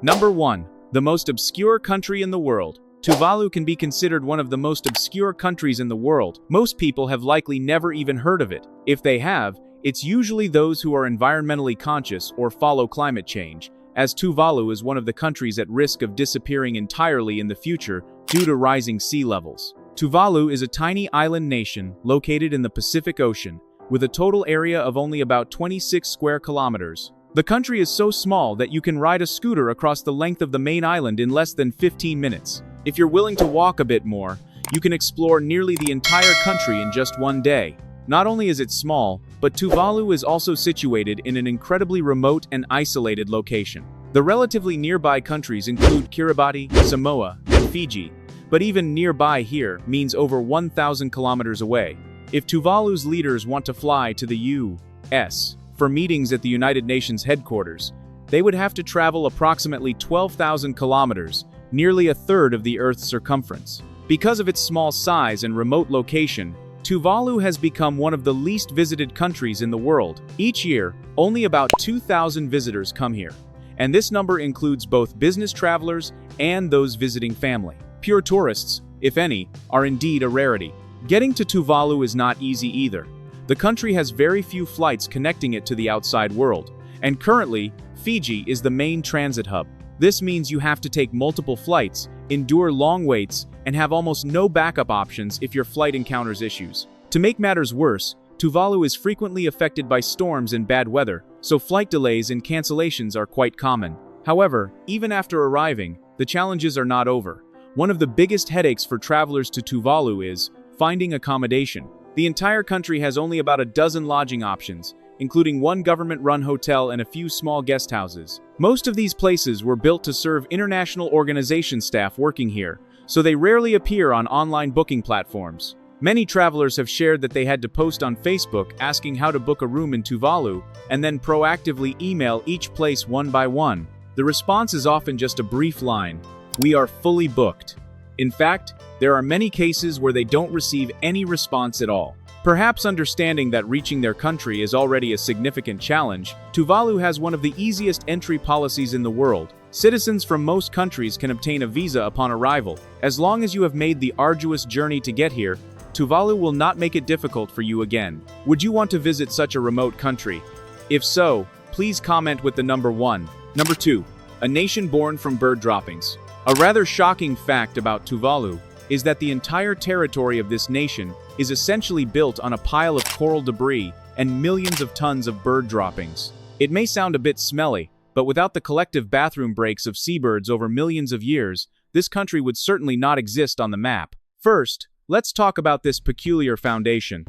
Number 1. The most obscure country in the world. Tuvalu can be considered one of the most obscure countries in the world. Most people have likely never even heard of it. If they have, it's usually those who are environmentally conscious or follow climate change, as Tuvalu is one of the countries at risk of disappearing entirely in the future due to rising sea levels. Tuvalu is a tiny island nation located in the Pacific Ocean, with a total area of only about 26 square kilometers. The country is so small that you can ride a scooter across the length of the main island in less than 15 minutes. If you're willing to walk a bit more, you can explore nearly the entire country in just one day. Not only is it small, but Tuvalu is also situated in an incredibly remote and isolated location. The relatively nearby countries include Kiribati, Samoa, and Fiji, but even nearby here means over 1,000 kilometers away. If Tuvalu's leaders want to fly to the U.S. for meetings at the United Nations headquarters, they would have to travel approximately 12,000 kilometers, nearly a third of the Earth's circumference. Because of its small size and remote location, Tuvalu has become one of the least visited countries in the world. Each year, only about 2,000 visitors come here, and this number includes both business travelers and those visiting family. Pure tourists, if any, are indeed a rarity. Getting to Tuvalu is not easy either. The country has very few flights connecting it to the outside world, and currently, Fiji is the main transit hub. This means you have to take multiple flights, endure long waits, and have almost no backup options if your flight encounters issues. To make matters worse, Tuvalu is frequently affected by storms and bad weather, so flight delays and cancellations are quite common. However, even after arriving, the challenges are not over. One of the biggest headaches for travelers to Tuvalu is finding accommodation. The entire country has only about a dozen lodging options, including one government-run hotel and a few small guest houses. Most of these places were built to serve international organization staff working here, so they rarely appear on online booking platforms. Many travelers have shared that they had to post on Facebook asking how to book a room in Tuvalu, and then proactively email each place one by one. The response is often just a brief line, "We are fully booked." In fact, there are many cases where they don't receive any response at all. Perhaps understanding that reaching their country is already a significant challenge, Tuvalu has one of the easiest entry policies in the world. Citizens from most countries can obtain a visa upon arrival. As long as you have made the arduous journey to get here, Tuvalu will not make it difficult for you again. Would you want to visit such a remote country? If so, please comment with the number 1. Number 2. A nation born from bird droppings. A rather shocking fact about Tuvalu is that the entire territory of this nation is essentially built on a pile of coral debris and millions of tons of bird droppings. It may sound a bit smelly, but without the collective bathroom breaks of seabirds over millions of years, this country would certainly not exist on the map. First, let's talk about this peculiar foundation.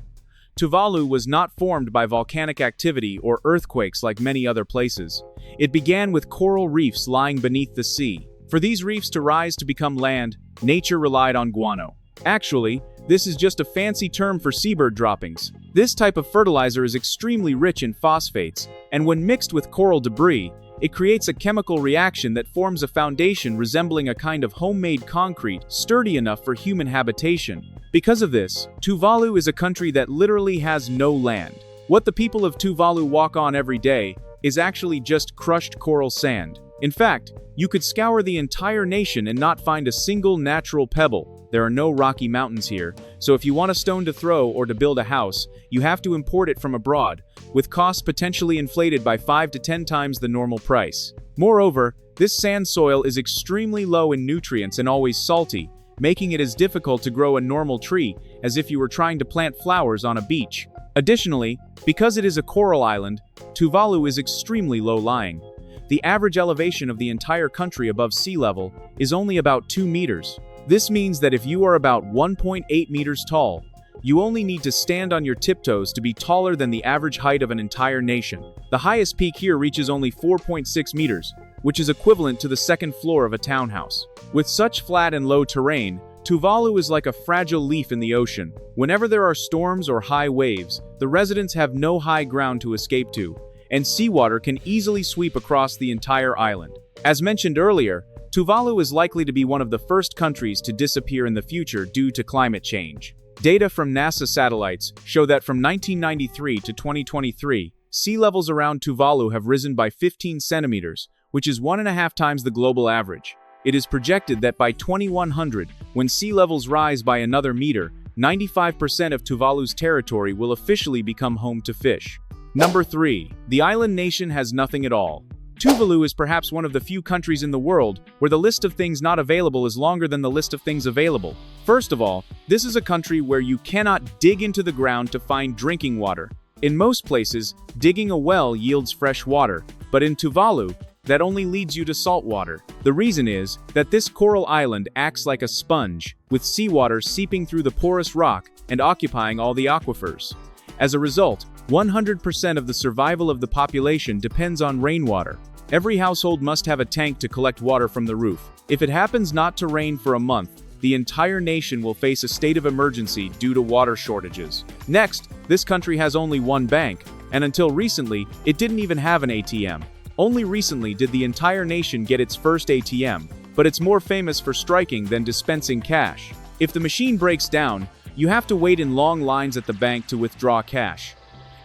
Tuvalu was not formed by volcanic activity or earthquakes like many other places. It began with coral reefs lying beneath the sea. For these reefs to rise to become land, nature relied on guano. Actually, this is just a fancy term for seabird droppings. This type of fertilizer is extremely rich in phosphates, and when mixed with coral debris, it creates a chemical reaction that forms a foundation resembling a kind of homemade concrete, sturdy enough for human habitation. Because of this, Tuvalu is a country that literally has no land. What the people of Tuvalu walk on every day is actually just crushed coral sand. In fact, you could scour the entire nation and not find a single natural pebble. There are no Rocky Mountains here, so if you want a stone to throw or to build a house, you have to import it from abroad, with costs potentially inflated by 5 to 10 times the normal price. Moreover, this sand soil is extremely low in nutrients and always salty, making it as difficult to grow a normal tree as if you were trying to plant flowers on a beach. Additionally, because it is a coral island, Tuvalu is extremely low-lying. The average elevation of the entire country above sea level is only about 2 meters. This means that if you are about 1.8 meters tall, you only need to stand on your tiptoes to be taller than the average height of an entire nation. The highest peak here reaches only 4.6 meters, which is equivalent to the second floor of a townhouse. With such flat and low terrain, Tuvalu is like a fragile leaf in the ocean. Whenever there are storms or high waves, the residents have no high ground to escape to, and seawater can easily sweep across the entire island. As mentioned earlier, Tuvalu is likely to be one of the first countries to disappear in the future due to climate change. Data from NASA satellites show that from 1993 to 2023, sea levels around Tuvalu have risen by 15 centimeters, which is 1.5 times the global average. It is projected that by 2100, when sea levels rise by another meter, 95% of Tuvalu's territory will officially become home to fish. Number 3. The island nation has nothing at all. Tuvalu is perhaps one of the few countries in the world where the list of things not available is longer than the list of things available. First of all, this is a country where you cannot dig into the ground to find drinking water. In most places, digging a well yields fresh water, but in Tuvalu, that only leads you to salt water. The reason is that this coral island acts like a sponge, with seawater seeping through the porous rock and occupying all the aquifers. As a result, 100% of the survival of the population depends on rainwater. Every household must have a tank to collect water from the roof. If it happens not to rain for a month, the entire nation will face a state of emergency due to water shortages. Next, this country has only one bank, and until recently, it didn't even have an ATM. Only recently did the entire nation get its first ATM, but it's more famous for striking than dispensing cash. If the machine breaks down, you have to wait in long lines at the bank to withdraw cash.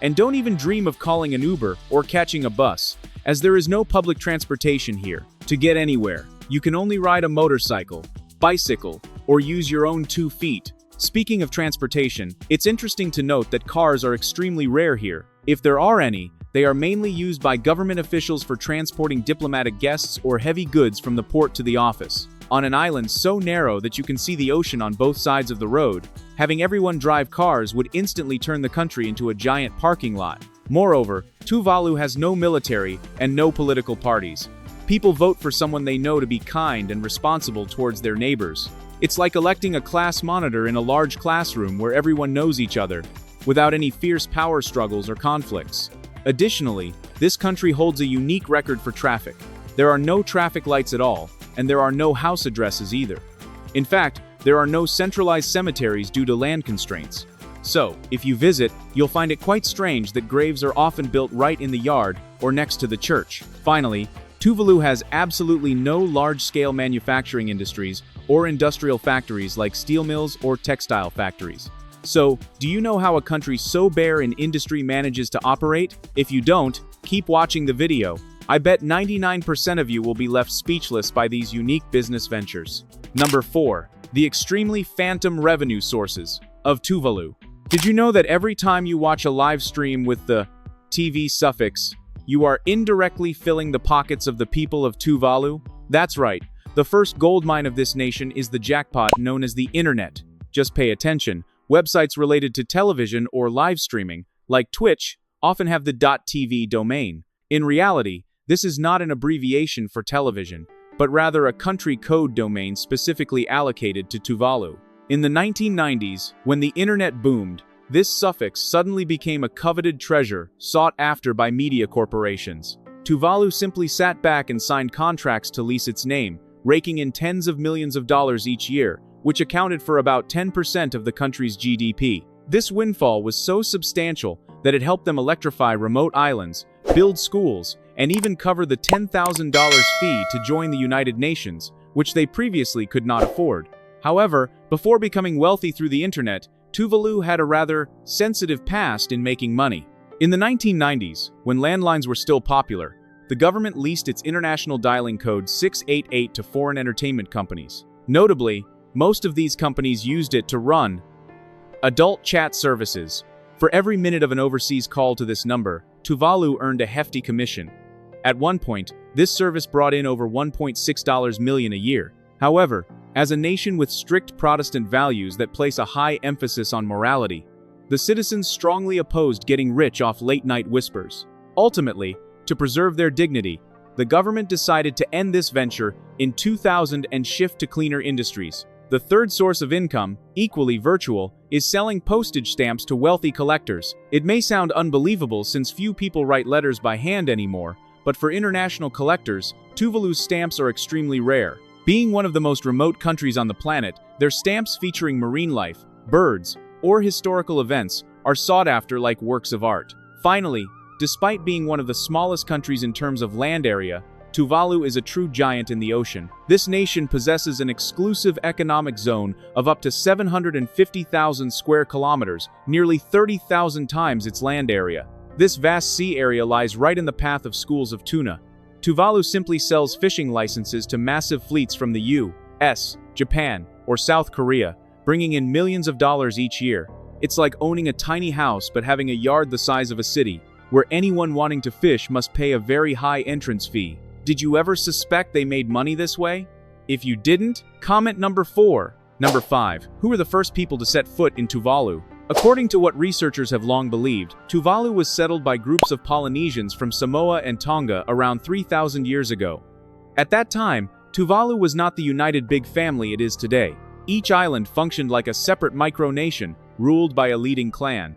And don't even dream of calling an Uber or catching a bus, as there is no public transportation here. To get anywhere, you can only ride a motorcycle, bicycle, or use your own 2 feet. Speaking of transportation, it's interesting to note that cars are extremely rare here. If there are any, they are mainly used by government officials for transporting diplomatic guests or heavy goods from the port to the office. On an island so narrow that you can see the ocean on both sides of the road, having everyone drive cars would instantly turn the country into a giant parking lot. Moreover, Tuvalu has no military and no political parties. People vote for someone they know to be kind and responsible towards their neighbors. It's like electing a class monitor in a large classroom where everyone knows each other, without any fierce power struggles or conflicts. Additionally, this country holds a unique record for traffic. There are no traffic lights at all, and there are no house addresses either. In fact, there are no centralized cemeteries due to land constraints. So, if you visit, you'll find it quite strange that graves are often built right in the yard or next to the church. Finally, Tuvalu has absolutely no large-scale manufacturing industries or industrial factories like steel mills or textile factories. So, do you know how a country so bare in industry manages to operate? If you don't, keep watching the video. I bet 99% of you will be left speechless by these unique business ventures. Number 4. The extremely phantom revenue sources of Tuvalu. Did you know that every time you watch a live stream with the TV suffix, you are indirectly filling the pockets of the people of Tuvalu? That's right. The first gold mine of this nation is the jackpot known as the internet. Just pay attention. Websites related to television or live streaming, like Twitch, often have the .tv domain. In reality, this is not an abbreviation for television, but rather a country code domain specifically allocated to Tuvalu. In the 1990s, when the internet boomed, this suffix suddenly became a coveted treasure sought after by media corporations. Tuvalu simply sat back and signed contracts to lease its name, raking in tens of millions of dollars each year, which accounted for about 10% of the country's GDP. This windfall was so substantial that it helped them electrify remote islands, build schools, and even cover the $10,000 fee to join the United Nations, which they previously could not afford. However, before becoming wealthy through the internet, Tuvalu had a rather sensitive past in making money. In the 1990s, when landlines were still popular, the government leased its international dialing code 688 to foreign entertainment companies. Notably, most of these companies used it to run adult chat services. For every minute of an overseas call to this number, Tuvalu earned a hefty commission. At one point, this service brought in over $1.6 million a year. However, as a nation with strict Protestant values that place a high emphasis on morality, the citizens strongly opposed getting rich off late-night whispers. Ultimately, to preserve their dignity, the government decided to end this venture in 2000 and shift to cleaner industries. The third source of income, equally virtual, is selling postage stamps to wealthy collectors. It may sound unbelievable since few people write letters by hand anymore, but for international collectors, Tuvalu's stamps are extremely rare. Being one of the most remote countries on the planet, their stamps featuring marine life, birds, or historical events are sought after like works of art. Finally, despite being one of the smallest countries in terms of land area, Tuvalu is a true giant in the ocean. This nation possesses an exclusive economic zone of up to 750,000 square kilometers, nearly 30,000 times its land area. This vast sea area lies right in the path of schools of tuna. Tuvalu simply sells fishing licenses to massive fleets from the U.S., Japan, or South Korea, bringing in millions of dollars each year. It's like owning a tiny house but having a yard the size of a city, where anyone wanting to fish must pay a very high entrance fee. Did you ever suspect they made money this way? If you didn't, comment number 4. Number 5. Who were the first people to set foot in Tuvalu? According to what researchers have long believed, Tuvalu was settled by groups of Polynesians from Samoa and Tonga around 3,000 years ago. At that time, Tuvalu was not the united big family it is today. Each island functioned like a separate micronation, ruled by a leading clan.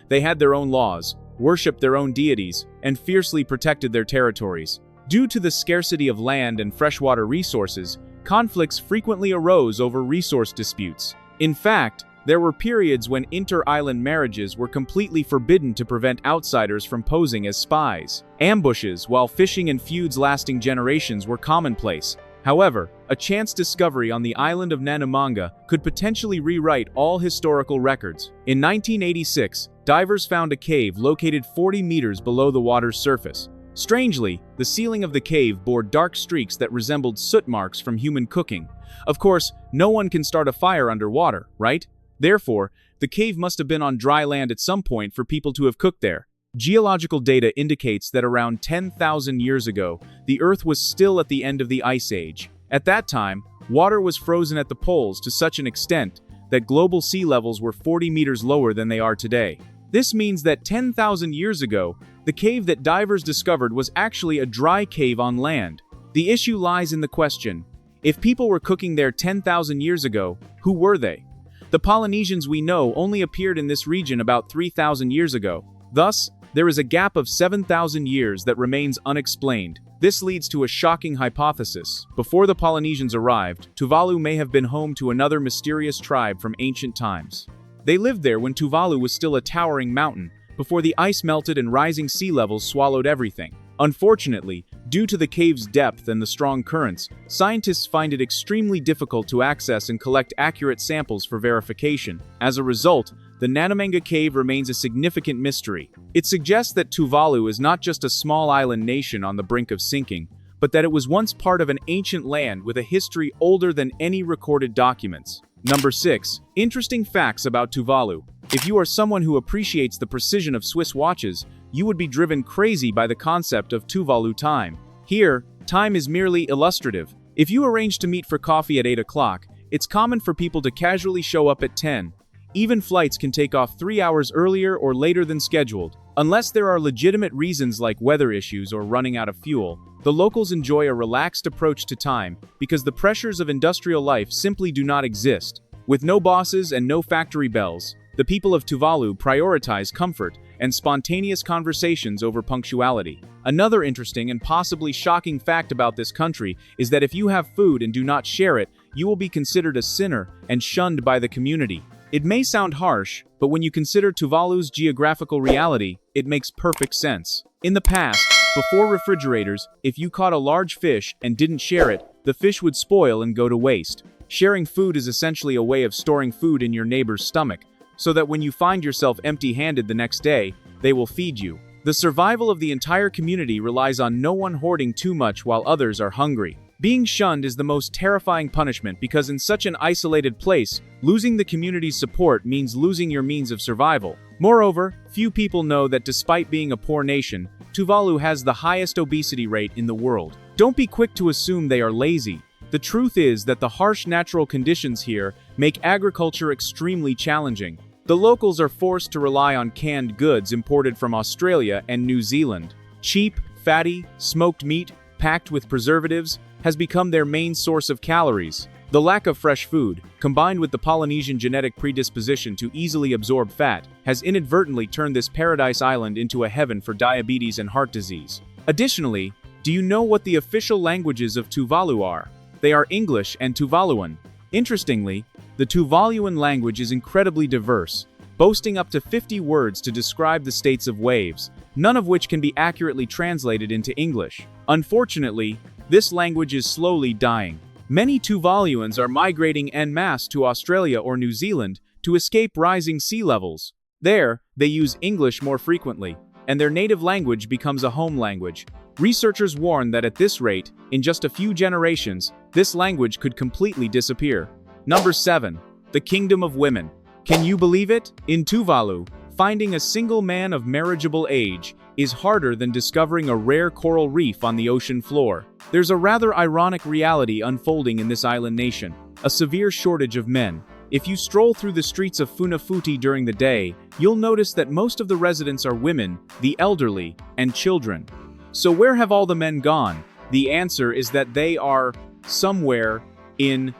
They had their own laws, worshipped their own deities, and fiercely protected their territories. Due to the scarcity of land and freshwater resources, conflicts frequently arose over resource disputes. In fact, there were periods when inter-island marriages were completely forbidden to prevent outsiders from posing as spies. Ambushes while fishing and feuds lasting generations were commonplace. However, a chance discovery on the island of Nanamanga could potentially rewrite all historical records. In 1986, divers found a cave located 40 meters below the water's surface. Strangely, the ceiling of the cave bore dark streaks that resembled soot marks from human cooking. Of course, no one can start a fire underwater, right? Therefore, the cave must have been on dry land at some point for people to have cooked there. Geological data indicates that around 10,000 years ago, the Earth was still at the end of the Ice Age. At that time, water was frozen at the poles to such an extent that global sea levels were 40 meters lower than they are today. This means that 10,000 years ago, the cave that divers discovered was actually a dry cave on land. The issue lies in the question: if people were cooking there 10,000 years ago, who were they? The Polynesians we know only appeared in this region about 3,000 years ago. Thus, there is a gap of 7,000 years that remains unexplained. This leads to a shocking hypothesis. Before the Polynesians arrived, Tuvalu may have been home to another mysterious tribe from ancient times. They lived there when Tuvalu was still a towering mountain, before the ice melted and rising sea levels swallowed everything. Unfortunately, due to the cave's depth and the strong currents, scientists find it extremely difficult to access and collect accurate samples for verification. As a result, the Nanamanga cave remains a significant mystery. It suggests that Tuvalu is not just a small island nation on the brink of sinking, but that it was once part of an ancient land with a history older than any recorded documents. Number 6. Interesting facts about Tuvalu. If you are someone who appreciates the precision of Swiss watches, you would be driven crazy by the concept of Tuvalu time. Here, time is merely illustrative. If you arrange to meet for coffee at 8 o'clock, it's common for people to casually show up at 10. Even flights can take off 3 hours earlier or later than scheduled. Unless there are legitimate reasons like weather issues or running out of fuel, the locals enjoy a relaxed approach to time because the pressures of industrial life simply do not exist. With no bosses and no factory bells, the people of Tuvalu prioritize comfort and spontaneous conversations over punctuality. Another interesting and possibly shocking fact about this country is that if you have food and do not share it, you will be considered a sinner and shunned by the community. It may sound harsh, but when you consider Tuvalu's geographical reality, it makes perfect sense. In the past, before refrigerators, if you caught a large fish and didn't share it, the fish would spoil and go to waste. Sharing food is essentially a way of storing food in your neighbor's stomach, so that when you find yourself empty-handed the next day, they will feed you. The survival of the entire community relies on no one hoarding too much while others are hungry. Being shunned is the most terrifying punishment because in such an isolated place, losing the community's support means losing your means of survival. Moreover, few people know that despite being a poor nation, Tuvalu has the highest obesity rate in the world. Don't be quick to assume they are lazy. The truth is that the harsh natural conditions here make agriculture extremely challenging. The locals are forced to rely on canned goods imported from Australia and New Zealand. Cheap, fatty, smoked meat, packed with preservatives, has become their main source of calories. The lack of fresh food, combined with the Polynesian genetic predisposition to easily absorb fat, has inadvertently turned this paradise island into a heaven for diabetes and heart disease. Additionally, do you know what the official languages of Tuvalu are? They are English and Tuvaluan. Interestingly, the Tuvaluan language is incredibly diverse, boasting up to 50 words to describe the states of waves, none of which can be accurately translated into English. Unfortunately, this language is slowly dying. Many Tuvaluans are migrating en masse to Australia or New Zealand to escape rising sea levels. There, they use English more frequently, and their native language becomes a home language. Researchers warn that at this rate, in just a few generations, this language could completely disappear. Number 7. The Kingdom of Women. Can you believe it? In Tuvalu, finding a single man of marriageable age is harder than discovering a rare coral reef on the ocean floor. There's a rather ironic reality unfolding in this island nation: a severe shortage of men. If you stroll through the streets of Funafuti during the day, you'll notice that most of the residents are women, the elderly, and children. So where have all the men gone? The answer is that they are somewhere in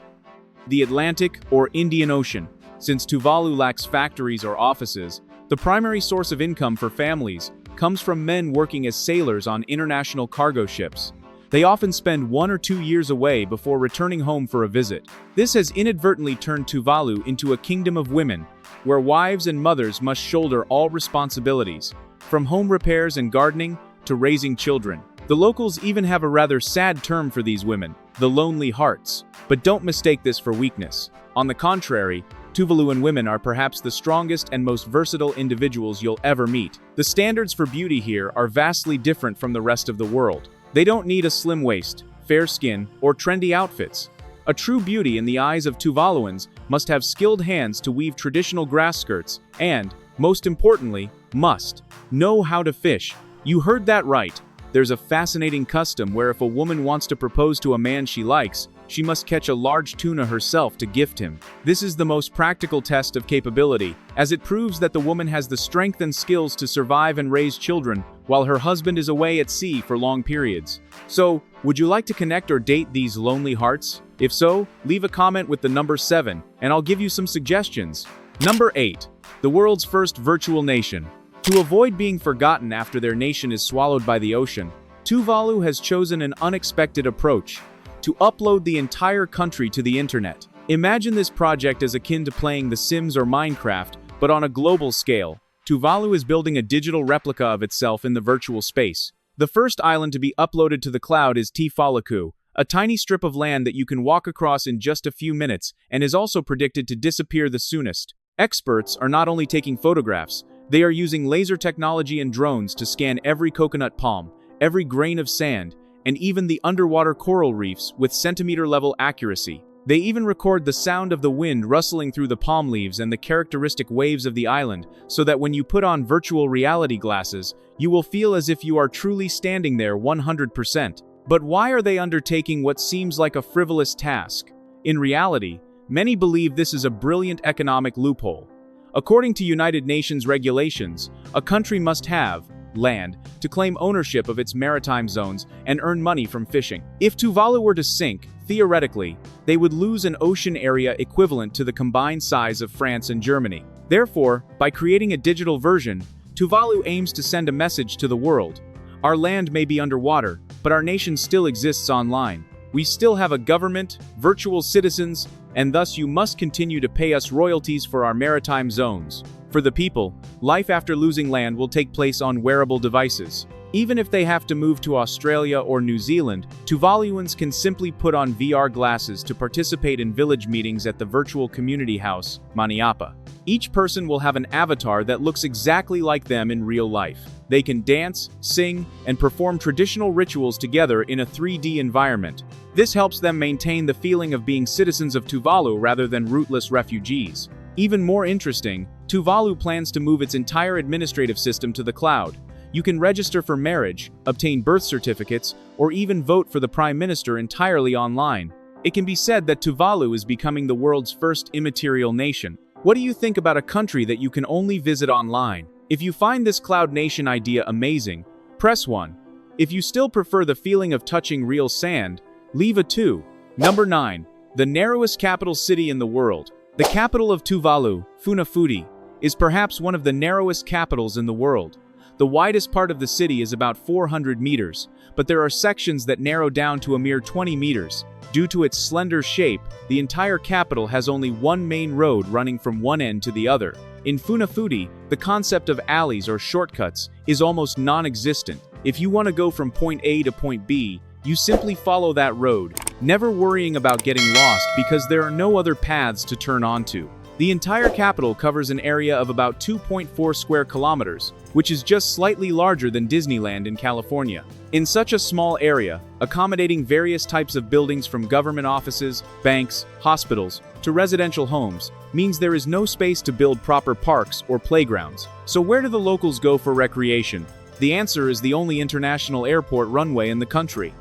the Atlantic or Indian Ocean. Since Tuvalu lacks factories or offices, the primary source of income for families comes from men working as sailors on international cargo ships. They often spend 1 or 2 years away before returning home for a visit. This has inadvertently turned Tuvalu into a kingdom of women, where wives and mothers must shoulder all responsibilities, from home repairs and gardening to raising children. The locals even have a rather sad term for these women: the lonely hearts. But don't mistake this for weakness. On the contrary, Tuvaluan women are perhaps the strongest and most versatile individuals you'll ever meet. The standards for beauty here are vastly different from the rest of the world. They don't need a slim waist, fair skin, or trendy outfits. A true beauty in the eyes of Tuvaluans must have skilled hands to weave traditional grass skirts and, most importantly, must know how to fish. You heard that right. There's a fascinating custom where if a woman wants to propose to a man she likes, she must catch a large tuna herself to gift him. This is the most practical test of capability, as it proves that the woman has the strength and skills to survive and raise children while her husband is away at sea for long periods. So, would you like to connect or date these lonely hearts? If so, leave a comment with the number 7, and I'll give you some suggestions. Number 8. The world's first virtual nation. To avoid being forgotten after their nation is swallowed by the ocean, Tuvalu has chosen an unexpected approach: to upload the entire country to the internet. Imagine this project as akin to playing The Sims or Minecraft, but on a global scale. Tuvalu is building a digital replica of itself in the virtual space. The first island to be uploaded to the cloud is Tuvalu, a tiny strip of land that you can walk across in just a few minutes and is also predicted to disappear the soonest. Experts are not only taking photographs, they are using laser technology and drones to scan every coconut palm, every grain of sand, and even the underwater coral reefs with centimeter-level accuracy. They even record the sound of the wind rustling through the palm leaves and the characteristic waves of the island, so that when you put on virtual reality glasses, you will feel as if you are truly standing there 100%. But why are they undertaking what seems like a frivolous task? In reality, many believe this is a brilliant economic loophole. According to United Nations regulations, a country must have land to claim ownership of its maritime zones and earn money from fishing. If Tuvalu were to sink, theoretically, they would lose an ocean area equivalent to the combined size of France and Germany. Therefore, by creating a digital version, Tuvalu aims to send a message to the world: our land may be underwater, but our nation still exists online. We still have a government, virtual citizens, and thus you must continue to pay us royalties for our maritime zones. For the people, life after losing land will take place on wearable devices. Even if they have to move to Australia or New Zealand, Tuvaluans can simply put on VR glasses to participate in village meetings at the virtual community house, Maniapa. Each person will have an avatar that looks exactly like them in real life. They can dance, sing, and perform traditional rituals together in a 3D environment. This helps them maintain the feeling of being citizens of Tuvalu rather than rootless refugees. Even more interesting, Tuvalu plans to move its entire administrative system to the cloud. You can register for marriage, obtain birth certificates, or even vote for the Prime Minister entirely online. It can be said that Tuvalu is becoming the world's first immaterial nation. What do you think about a country that you can only visit online? If you find this cloud nation idea amazing, press 1. If you still prefer the feeling of touching real sand, leave a 2. Number 9. The narrowest capital city in the world. The capital of Tuvalu, Funafuti, is perhaps one of the narrowest capitals in the world. The widest part of the city is about 400 meters, but there are sections that narrow down to a mere 20 meters. Due to its slender shape, the entire capital has only one main road running from one end to the other. In Funafuti, the concept of alleys or shortcuts is almost non-existent. If you want to go from point A to point B, you simply follow that road, never worrying about getting lost because there are no other paths to turn onto. The entire capital covers an area of about 2.4 square kilometers, which is just slightly larger than Disneyland in California. In such a small area, accommodating various types of buildings from government offices, banks, hospitals, to residential homes, means there is no space to build proper parks or playgrounds. So where do the locals go for recreation? The answer is the only international airport runway in the country.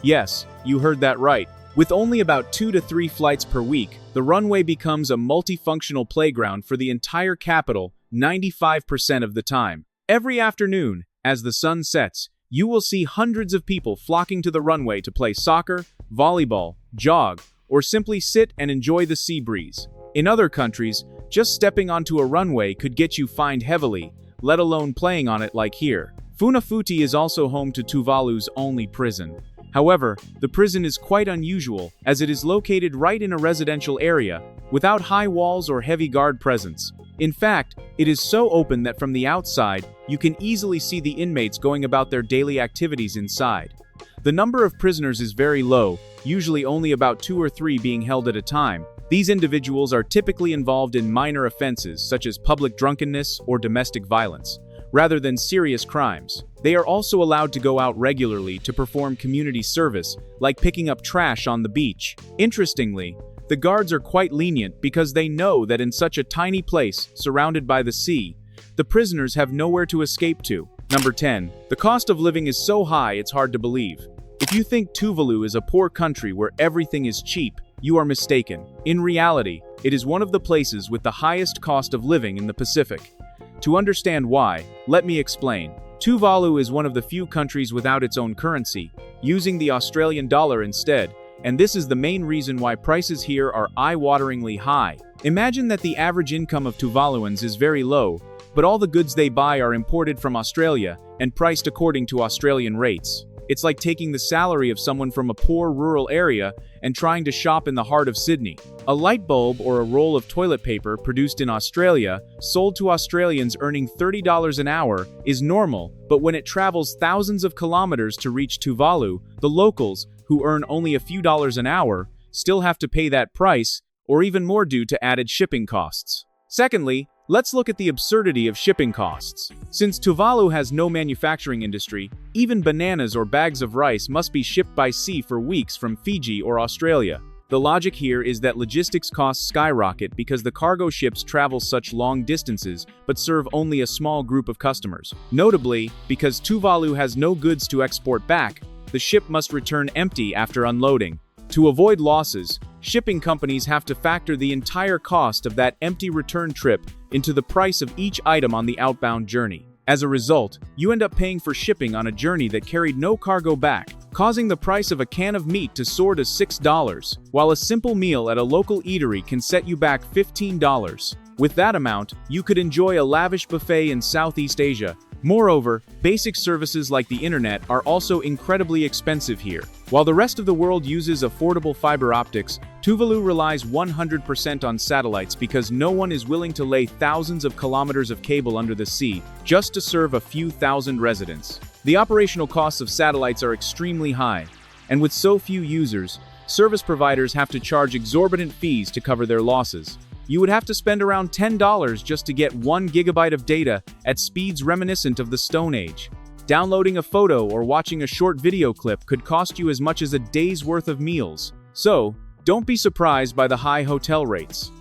Yes, you heard that right. With only about 2 to 3 flights per week, the runway becomes a multifunctional playground for the entire capital 95% of the time. Every afternoon, as the sun sets, you will see hundreds of people flocking to the runway to play soccer, volleyball, jog, or simply sit and enjoy the sea breeze. In other countries, just stepping onto a runway could get you fined heavily, let alone playing on it like here. Funafuti is also home to Tuvalu's only prison. However, the prison is quite unusual, as it is located right in a residential area, without high walls or heavy guard presence. In fact, it is so open that from the outside, you can easily see the inmates going about their daily activities inside. The number of prisoners is very low, usually only about 2 or 3 being held at a time. These individuals are typically involved in minor offenses such as public drunkenness or domestic violence, rather than serious crimes. They are also allowed to go out regularly to perform community service, like picking up trash on the beach. Interestingly, the guards are quite lenient because they know that in such a tiny place, surrounded by the sea, the prisoners have nowhere to escape to. Number 10. The cost of living is so high it's hard to believe. If you think Tuvalu is a poor country where everything is cheap, you are mistaken. In reality, it is one of the places with the highest cost of living in the Pacific. To understand why, let me explain. Tuvalu is one of the few countries without its own currency, using the Australian dollar instead, and this is the main reason why prices here are eye-wateringly high. Imagine that the average income of Tuvaluans is very low, but all the goods they buy are imported from Australia and priced according to Australian rates. It's like taking the salary of someone from a poor rural area and trying to shop in the heart of Sydney. A light bulb or a roll of toilet paper produced in Australia, sold to Australians earning $30 an hour, is normal, but when it travels thousands of kilometers to reach Tuvalu, the locals, who earn only a few dollars an hour, still have to pay that price, or even more due to added shipping costs. Secondly, let's look at the absurdity of shipping costs. Since Tuvalu has no manufacturing industry, even bananas or bags of rice must be shipped by sea for weeks from Fiji or Australia. The logic here is that logistics costs skyrocket because the cargo ships travel such long distances but serve only a small group of customers. Notably, because Tuvalu has no goods to export back, the ship must return empty after unloading. To avoid losses, shipping companies have to factor the entire cost of that empty return trip into the price of each item on the outbound journey. As a result, you end up paying for shipping on a journey that carried no cargo back, causing the price of a can of meat to soar to $6, while a simple meal at a local eatery can set you back $15. With that amount, you could enjoy a lavish buffet in Southeast Asia. Moreover, basic services like the internet are also incredibly expensive here. While the rest of the world uses affordable fiber optics, Tuvalu relies 100% on satellites because no one is willing to lay thousands of kilometers of cable under the sea just to serve a few thousand residents. The operational costs of satellites are extremely high, and with so few users, service providers have to charge exorbitant fees to cover their losses. You would have to spend around $10 just to get 1 gigabyte of data at speeds reminiscent of the Stone Age. Downloading a photo or watching a short video clip could cost you as much as a day's worth of meals. So, don't be surprised by the high hotel rates.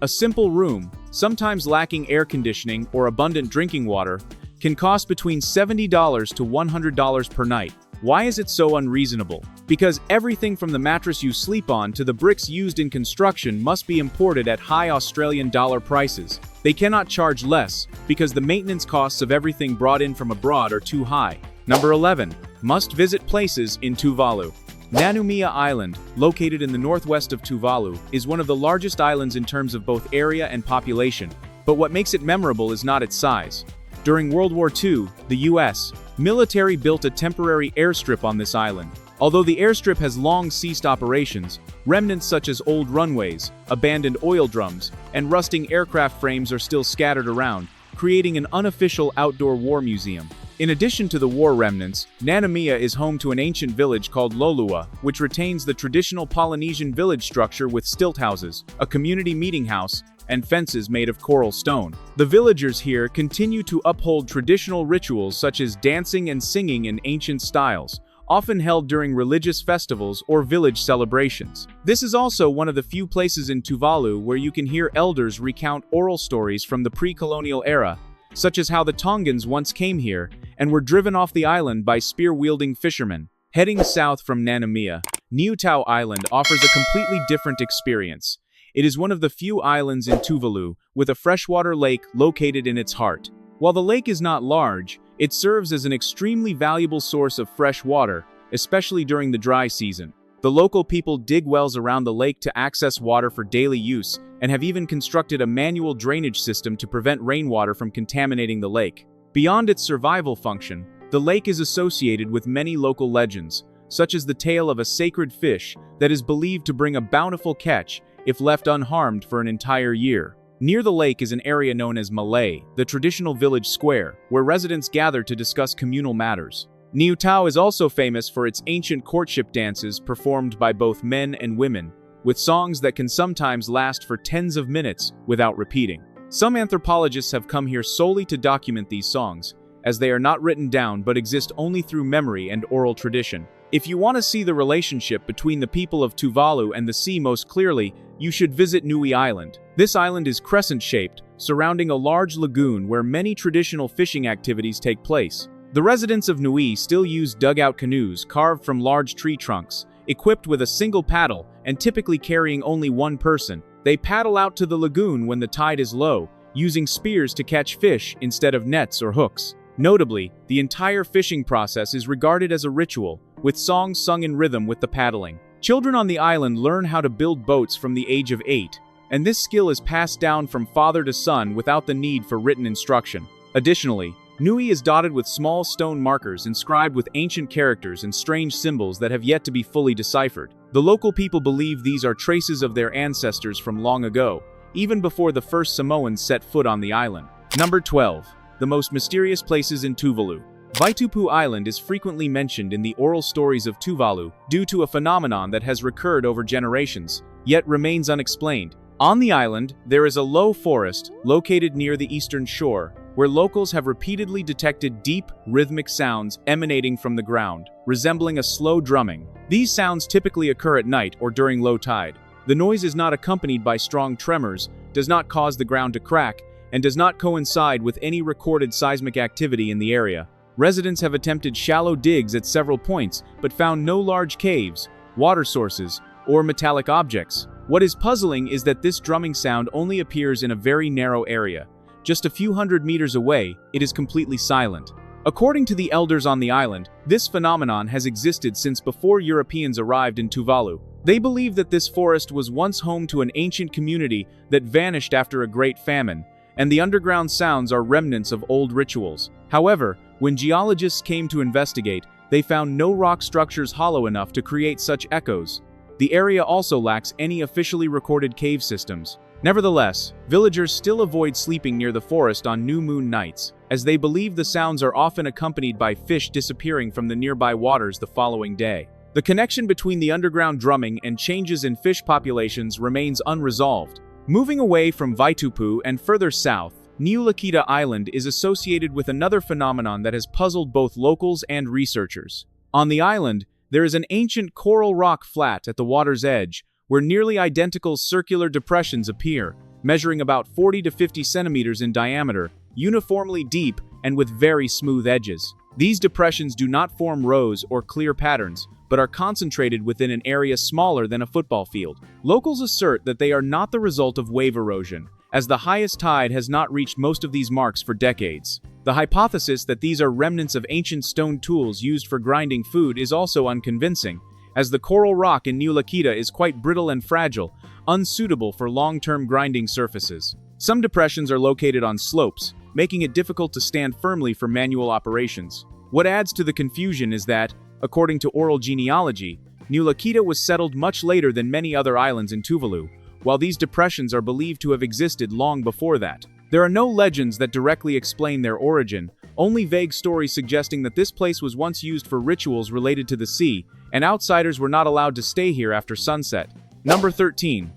A simple room, sometimes lacking air conditioning or abundant drinking water, can cost between $70 to $100 per night. Why is it so unreasonable? Because everything from the mattress you sleep on to the bricks used in construction must be imported at high Australian dollar prices. They cannot charge less because the maintenance costs of everything brought in from abroad are too high. Number 11. Must-visit places in Tuvalu. Nanumea Island, located in the northwest of Tuvalu, is one of the largest islands in terms of both area and population. But what makes it memorable is not its size. During World War II, the U.S. military built a temporary airstrip on this island. Although the airstrip has long ceased operations, remnants such as old runways, abandoned oil drums, and rusting aircraft frames are still scattered around, creating an unofficial outdoor war museum. In addition to the war remnants, Nanumea is home to an ancient village called Lolua, which retains the traditional Polynesian village structure with stilt houses, a community meeting house, and fences made of coral stone. The villagers here continue to uphold traditional rituals such as dancing and singing in ancient styles, often held during religious festivals or village celebrations. This is also one of the few places in Tuvalu where you can hear elders recount oral stories from the pre-colonial era, such as how the Tongans once came here and were driven off the island by spear-wielding fishermen. Heading south from Nanumea, Niutau Island offers a completely different experience. It is one of the few islands in Tuvalu with a freshwater lake located in its heart. While the lake is not large, it serves as an extremely valuable source of fresh water, especially during the dry season. The local people dig wells around the lake to access water for daily use and have even constructed a manual drainage system to prevent rainwater from contaminating the lake. Beyond its survival function, the lake is associated with many local legends, such as the tale of a sacred fish that is believed to bring a bountiful catch if left unharmed for an entire year. Near the lake is an area known as Malay, the traditional village square, where residents gather to discuss communal matters. Niutau is also famous for its ancient courtship dances performed by both men and women, with songs that can sometimes last for tens of minutes without repeating. Some anthropologists have come here solely to document these songs, as they are not written down but exist only through memory and oral tradition. If you want to see the relationship between the people of Tuvalu and the sea most clearly, you should visit Nui Island. This island is crescent-shaped, surrounding a large lagoon where many traditional fishing activities take place. The residents of Nui still use dugout canoes carved from large tree trunks, equipped with a single paddle and typically carrying only one person. They paddle out to the lagoon when the tide is low, using spears to catch fish instead of nets or hooks. Notably, the entire fishing process is regarded as a ritual, with songs sung in rhythm with the paddling. Children on the island learn how to build boats from the age of 8, and this skill is passed down from father to son without the need for written instruction. Additionally, Nui is dotted with small stone markers inscribed with ancient characters and strange symbols that have yet to be fully deciphered. The local people believe these are traces of their ancestors from long ago, even before the first Samoans set foot on the island. Number 12. The most mysterious places in Tuvalu. Vaitupu Island is frequently mentioned in the oral stories of Tuvalu due to a phenomenon that has recurred over generations, yet remains unexplained. On the island, there is a low forest located near the eastern shore, where locals have repeatedly detected deep, rhythmic sounds emanating from the ground, resembling a slow drumming. These sounds typically occur at night or during low tide. The noise is not accompanied by strong tremors, does not cause the ground to crack, and does not coincide with any recorded seismic activity in the area. Residents have attempted shallow digs at several points, but found no large caves, water sources, or metallic objects. What is puzzling is that this drumming sound only appears in a very narrow area. Just a few hundred meters away, it is completely silent. According to the elders on the island, this phenomenon has existed since before Europeans arrived in Tuvalu. They believe that this forest was once home to an ancient community that vanished after a great famine, and the underground sounds are remnants of old rituals. However, when geologists came to investigate, they found no rock structures hollow enough to create such echoes. The area also lacks any officially recorded cave systems. Nevertheless, villagers still avoid sleeping near the forest on new moon nights, as they believe the sounds are often accompanied by fish disappearing from the nearby waters the following day. The connection between the underground drumming and changes in fish populations remains unresolved. Moving away from Vaitupu and further south, Niulakita Island is associated with another phenomenon that has puzzled both locals and researchers. On the island, there is an ancient coral rock flat at the water's edge, where nearly identical circular depressions appear, measuring about 40 to 50 centimeters in diameter, uniformly deep and with very smooth edges. These depressions do not form rows or clear patterns, but are concentrated within an area smaller than a football field. Locals assert that they are not the result of wave erosion, as the highest tide has not reached most of these marks for decades. The hypothesis that these are remnants of ancient stone tools used for grinding food is also unconvincing, as the coral rock in Niulakita is quite brittle and fragile, unsuitable for long-term grinding surfaces. Some depressions are located on slopes, making it difficult to stand firmly for manual operations. What adds to the confusion is that, according to oral genealogy, Niulakita was settled much later than many other islands in Tuvalu, while these depressions are believed to have existed long before that. There are no legends that directly explain their origin, only vague stories suggesting that this place was once used for rituals related to the sea, and outsiders were not allowed to stay here after sunset. Number 13.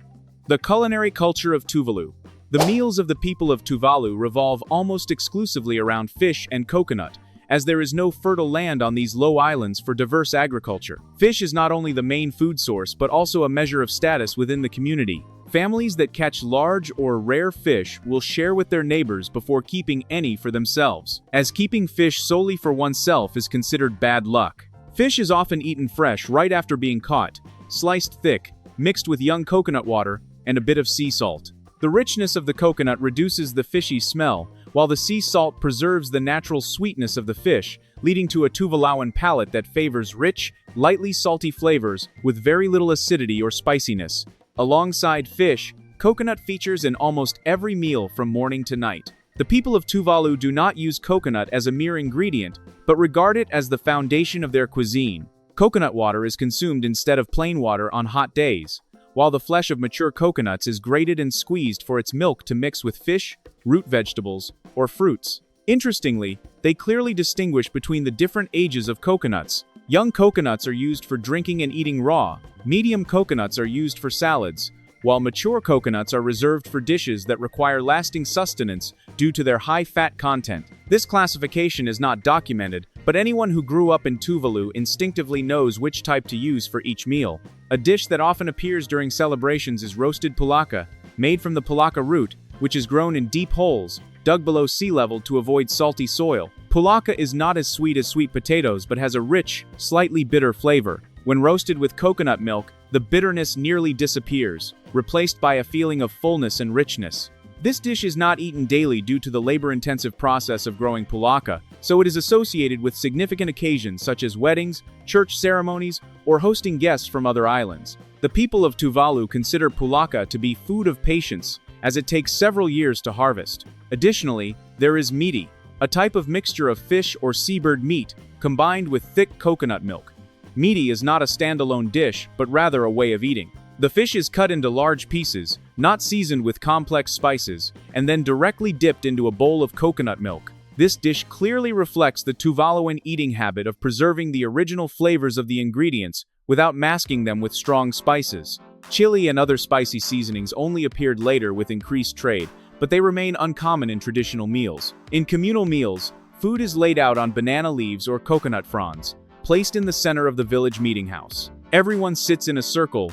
The culinary culture of Tuvalu. The meals of the people of Tuvalu revolve almost exclusively around fish and coconut, as there is no fertile land on these low islands for diverse agriculture. Fish is not only the main food source but also a measure of status within the community. Families that catch large or rare fish will share with their neighbors before keeping any for themselves, as keeping fish solely for oneself is considered bad luck. Fish is often eaten fresh right after being caught, sliced thick, mixed with young coconut water, and a bit of sea salt. The richness of the coconut reduces the fishy smell, while the sea salt preserves the natural sweetness of the fish, leading to a Tuvaluan palate that favors rich, lightly salty flavors with very little acidity or spiciness. Alongside fish, coconut features in almost every meal from morning to night. The people of Tuvalu do not use coconut as a mere ingredient, but regard it as the foundation of their cuisine. Coconut water is consumed instead of plain water on hot days, while the flesh of mature coconuts is grated and squeezed for its milk to mix with fish, root vegetables, or fruits. Interestingly, they clearly distinguish between the different ages of coconuts. Young coconuts are used for drinking and eating raw, medium coconuts are used for salads, while mature coconuts are reserved for dishes that require lasting sustenance due to their high fat content. This classification is not documented, but anyone who grew up in Tuvalu instinctively knows which type to use for each meal. A dish that often appears during celebrations is roasted pulaka, made from the pulaka root, which is grown in deep holes, dug below sea level to avoid salty soil. Pulaka is not as sweet potatoes but has a rich, slightly bitter flavor. When roasted with coconut milk, the bitterness nearly disappears, replaced by a feeling of fullness and richness. This dish is not eaten daily due to the labor-intensive process of growing pulaka, so it is associated with significant occasions such as weddings, church ceremonies, or hosting guests from other islands. The people of Tuvalu consider pulaka to be food of patience, as it takes several years to harvest. Additionally, there is miti, a type of mixture of fish or seabird meat, combined with thick coconut milk. Miti is not a standalone dish, but rather a way of eating. The fish is cut into large pieces, not seasoned with complex spices, and then directly dipped into a bowl of coconut milk. This dish clearly reflects the Tuvaluan eating habit of preserving the original flavors of the ingredients without masking them with strong spices. Chili and other spicy seasonings only appeared later with increased trade, but they remain uncommon in traditional meals. In communal meals, food is laid out on banana leaves or coconut fronds, placed in the center of the village meeting house. Everyone sits in a circle,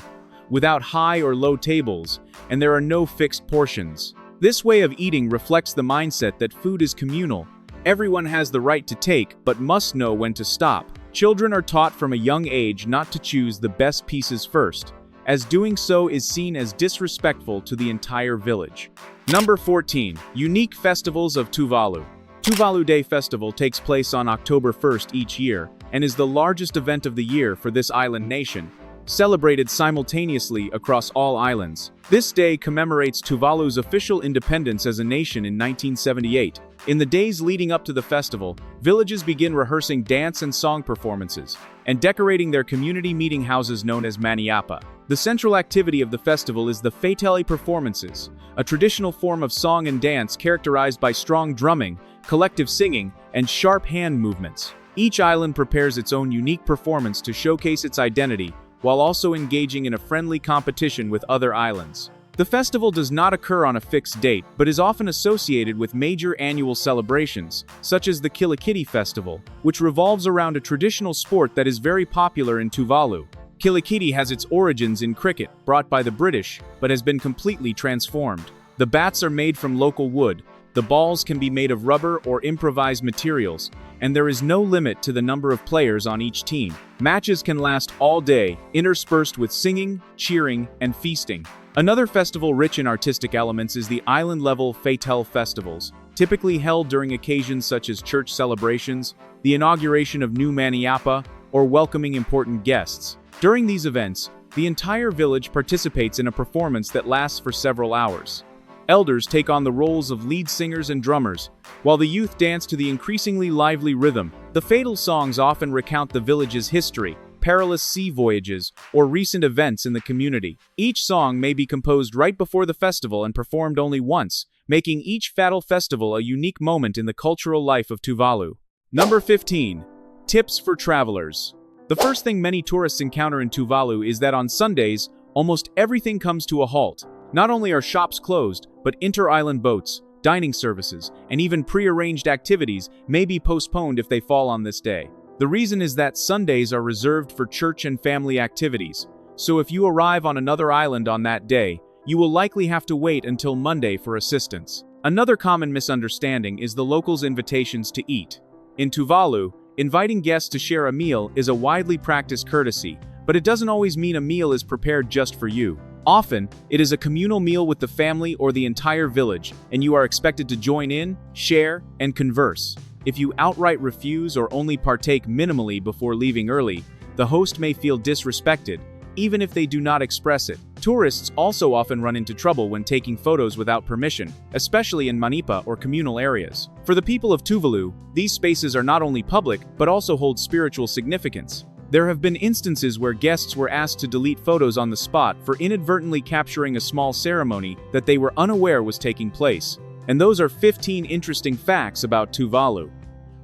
without high or low tables, and there are no fixed portions. This way of eating reflects the mindset that food is communal. Everyone has the right to take, but must know when to stop. Children are taught from a young age not to choose the best pieces first, as doing so is seen as disrespectful to the entire village. Number 14. Unique Festivals of Tuvalu. Tuvalu Day Festival takes place on October 1st each year, and is the largest event of the year for this island nation, celebrated simultaneously across all islands. This day commemorates Tuvalu's official independence as a nation in 1978. In the days leading up to the festival, villages begin rehearsing dance and song performances, and decorating their community meeting houses known as maniapa. The central activity of the festival is the Faitele performances, a traditional form of song and dance characterized by strong drumming, collective singing, and sharp hand movements. Each island prepares its own unique performance to showcase its identity, while also engaging in a friendly competition with other islands. The festival does not occur on a fixed date, but is often associated with major annual celebrations, such as the Kilikiti Festival, which revolves around a traditional sport that is very popular in Tuvalu. Kilikiti has its origins in cricket, brought by the British, but has been completely transformed. The bats are made from local wood, the balls can be made of rubber or improvised materials, and there is no limit to the number of players on each team. Matches can last all day, interspersed with singing, cheering, and feasting. Another festival rich in artistic elements is the island-level Faitele festivals, typically held during occasions such as church celebrations, the inauguration of new maniapa, or welcoming important guests. During these events, the entire village participates in a performance that lasts for several hours. Elders take on the roles of lead singers and drummers, while the youth dance to the increasingly lively rhythm. The Faitele songs often recount the village's history, perilous sea voyages, or recent events in the community. Each song may be composed right before the festival and performed only once, making each Faitele festival a unique moment in the cultural life of Tuvalu. Number 15. Tips for travelers. The first thing many tourists encounter in Tuvalu is that on Sundays, almost everything comes to a halt, Not only are shops closed, but inter-island boats, dining services, and even pre-arranged activities may be postponed if they fall on this day. The reason is that Sundays are reserved for church and family activities, so if you arrive on another island on that day, you will likely have to wait until Monday for assistance. Another common misunderstanding is the locals' invitations to eat. In Tuvalu, inviting guests to share a meal is a widely practiced courtesy, but it doesn't always mean a meal is prepared just for you. Often, it is a communal meal with the family or the entire village, and you are expected to join in, share, and converse. If you outright refuse or only partake minimally before leaving early, the host may feel disrespected, even if they do not express it. Tourists also often run into trouble when taking photos without permission, especially in Manipa or communal areas. For the people of Tuvalu, these spaces are not only public, but also hold spiritual significance. There have been instances where guests were asked to delete photos on the spot for inadvertently capturing a small ceremony that they were unaware was taking place. And those are 15 interesting facts about Tuvalu.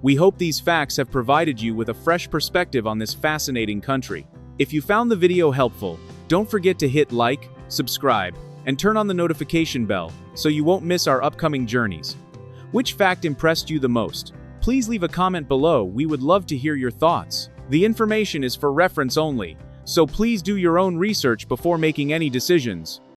We hope these facts have provided you with a fresh perspective on this fascinating country. If you found the video helpful, don't forget to hit like, subscribe, and turn on the notification bell so you won't miss our upcoming journeys. Which fact impressed you the most? Please leave a comment below. We would love to hear your thoughts. The information is for reference only, so please do your own research before making any decisions.